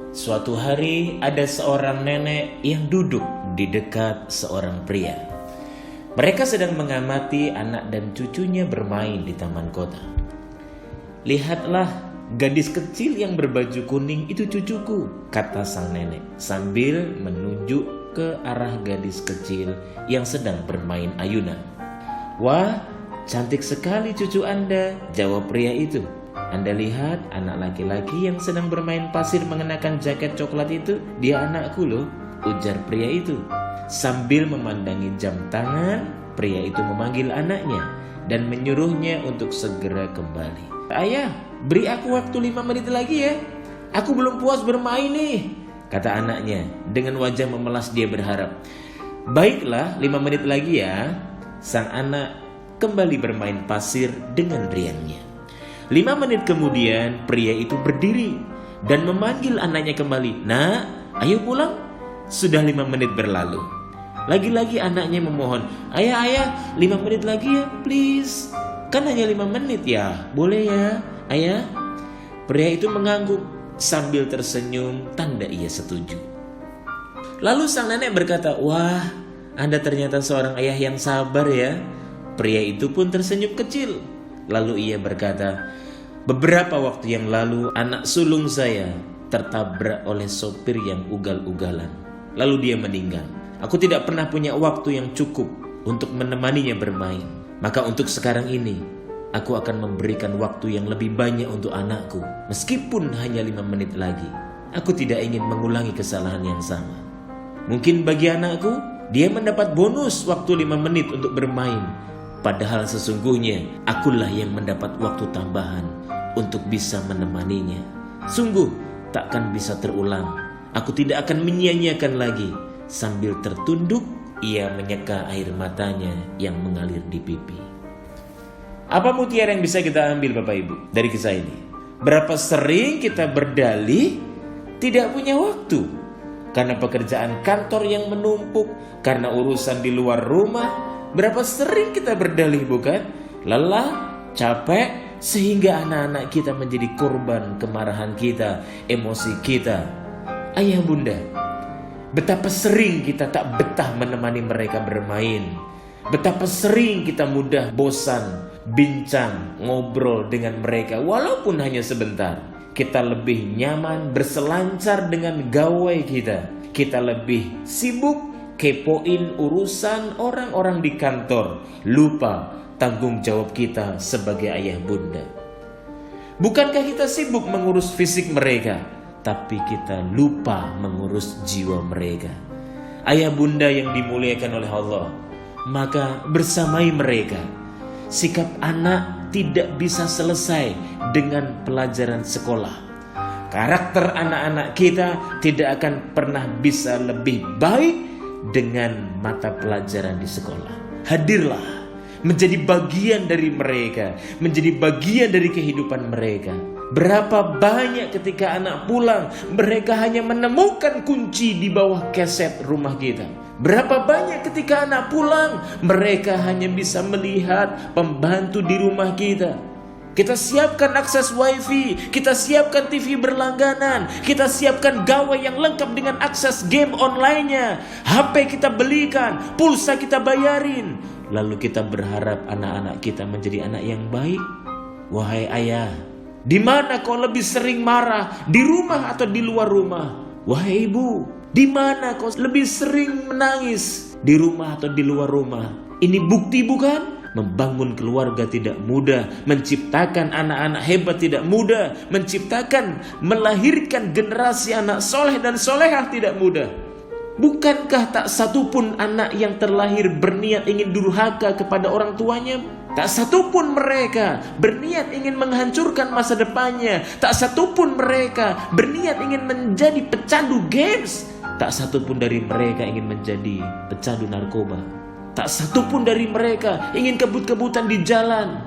Suatu hari ada seorang nenek yang duduk di dekat seorang pria. Mereka sedang mengamati anak dan cucunya bermain di taman kota. "Lihatlah, gadis kecil yang berbaju kuning itu cucuku," kata sang nenek sambil menunjuk ke arah gadis kecil yang sedang bermain ayunan. "Wah, cantik sekali cucu Anda," jawab pria itu. "Anda lihat anak laki-laki yang sedang bermain pasir mengenakan jaket coklat itu? Dia anakku loh," ujar pria itu. Sambil memandangi jam tangan, pria itu memanggil anaknya dan menyuruhnya untuk segera kembali. "Ayah, beri aku waktu 5 menit lagi ya. Aku belum puas bermain nih," kata anaknya. Dengan wajah memelas dia berharap. "Baiklah, 5 menit lagi ya." Sang anak kembali bermain pasir dengan riangnya. 5 menit kemudian pria itu berdiri dan memanggil anaknya kembali. "Nak, ayo pulang." Sudah 5 menit berlalu. Lagi-lagi anaknya memohon, Ayah, 5 menit lagi ya, please. Kan hanya 5 menit ya, boleh ya, ayah?" Pria itu mengangguk sambil tersenyum tanda ia setuju. Lalu sang nenek berkata, "Wah, Anda ternyata seorang ayah yang sabar ya." Pria itu pun tersenyum kecil. Lalu ia berkata, "Beberapa waktu yang lalu anak sulung saya tertabrak oleh sopir yang ugal-ugalan. Lalu dia meninggal. Aku tidak pernah punya waktu yang cukup untuk menemaninya bermain. Maka untuk sekarang ini, aku akan memberikan waktu yang lebih banyak untuk anakku. Meskipun hanya 5 menit lagi, aku tidak ingin mengulangi kesalahan yang sama. Mungkin bagi anakku, dia mendapat bonus waktu 5 menit untuk bermain. Padahal sesungguhnya akulah yang mendapat waktu tambahan untuk bisa menemaninya. Sungguh takkan bisa terulang. Aku tidak akan menyia-nyiakan lagi." Sambil tertunduk, ia menyeka air matanya yang mengalir di pipi. Apa mutiara yang bisa kita ambil Bapak Ibu dari kisah ini? Berapa sering kita berdalih tidak punya waktu karena pekerjaan kantor yang menumpuk, karena urusan di luar rumah. Berapa sering kita berdalih bukan? Lelah, capek, sehingga anak-anak kita menjadi korban kemarahan kita, emosi kita. Ayah bunda, betapa sering kita tak betah menemani mereka bermain. Betapa sering kita mudah bosan, bincang, ngobrol dengan mereka walaupun hanya sebentar. Kita lebih nyaman berselancar dengan gawai kita. Kita lebih sibuk kepoin urusan orang-orang di kantor, lupa tanggung jawab kita sebagai ayah bunda. Bukankah kita sibuk mengurus fisik mereka, tapi kita lupa mengurus jiwa mereka? Ayah bunda yang dimuliakan oleh Allah, maka bersamai mereka. Sikap anak tidak bisa selesai dengan pelajaran sekolah. Karakter anak-anak kita tidak akan pernah bisa lebih baik dengan mata pelajaran di sekolah. Hadirlah, menjadi bagian dari mereka, menjadi bagian dari kehidupan mereka. Berapa banyak ketika anak pulang, mereka hanya menemukan kunci di bawah keset rumah kita. Berapa banyak ketika anak pulang, mereka hanya bisa melihat pembantu di rumah kita. Kita siapkan akses wifi, kita siapkan TV berlangganan, kita siapkan gawai yang lengkap dengan akses game online-nya. HP kita belikan, pulsa kita bayarin. Lalu kita berharap anak-anak kita menjadi anak yang baik. Wahai ayah, di mana kau lebih sering marah, di rumah atau di luar rumah? Wahai ibu, di mana kau lebih sering menangis, di rumah atau di luar rumah? Ini bukti bukan? Membangun keluarga tidak mudah, menciptakan anak-anak hebat tidak mudah, melahirkan generasi anak soleh dan solehah tidak mudah. Bukankah tak satupun anak yang terlahir berniat ingin durhaka kepada orang tuanya? Tak satupun mereka berniat ingin menghancurkan masa depannya. Tak satupun mereka berniat ingin menjadi pecandu games. Tak satupun dari mereka ingin menjadi pecandu narkoba. Tak satupun dari mereka ingin kebut-kebutan di jalan.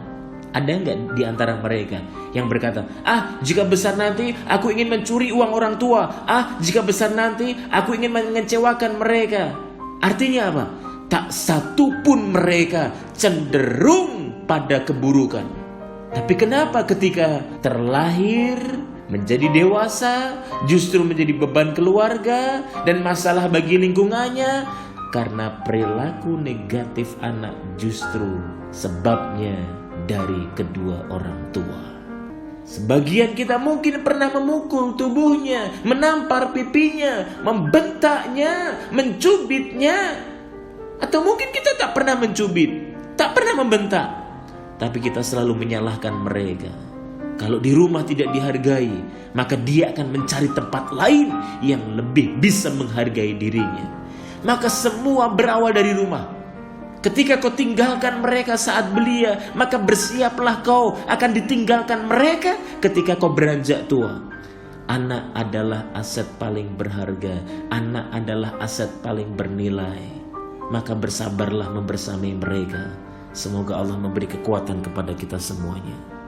Ada enggak di antara mereka yang berkata, jika besar nanti aku ingin mencuri uang orang tua. Jika besar nanti aku ingin mengecewakan mereka. Artinya apa? Tak satupun mereka cenderung pada keburukan. Tapi kenapa ketika terlahir menjadi dewasa justru menjadi beban keluarga dan masalah bagi lingkungannya, karena perilaku negatif anak justru sebabnya dari kedua orang tua. Sebagian kita mungkin pernah memukul tubuhnya, menampar pipinya, membentaknya, mencubitnya. Atau mungkin kita tak pernah mencubit, tak pernah membentak, tapi kita selalu menyalahkan mereka. Kalau di rumah tidak dihargai, maka dia akan mencari tempat lain yang lebih bisa menghargai dirinya. Maka semua berawal dari rumah. Ketika kau tinggalkan mereka saat belia, maka bersiaplah kau akan ditinggalkan mereka ketika kau beranjak tua. Anak adalah aset paling berharga, anak adalah aset paling bernilai. Maka bersabarlah membersamai mereka. Semoga Allah memberi kekuatan kepada kita semuanya.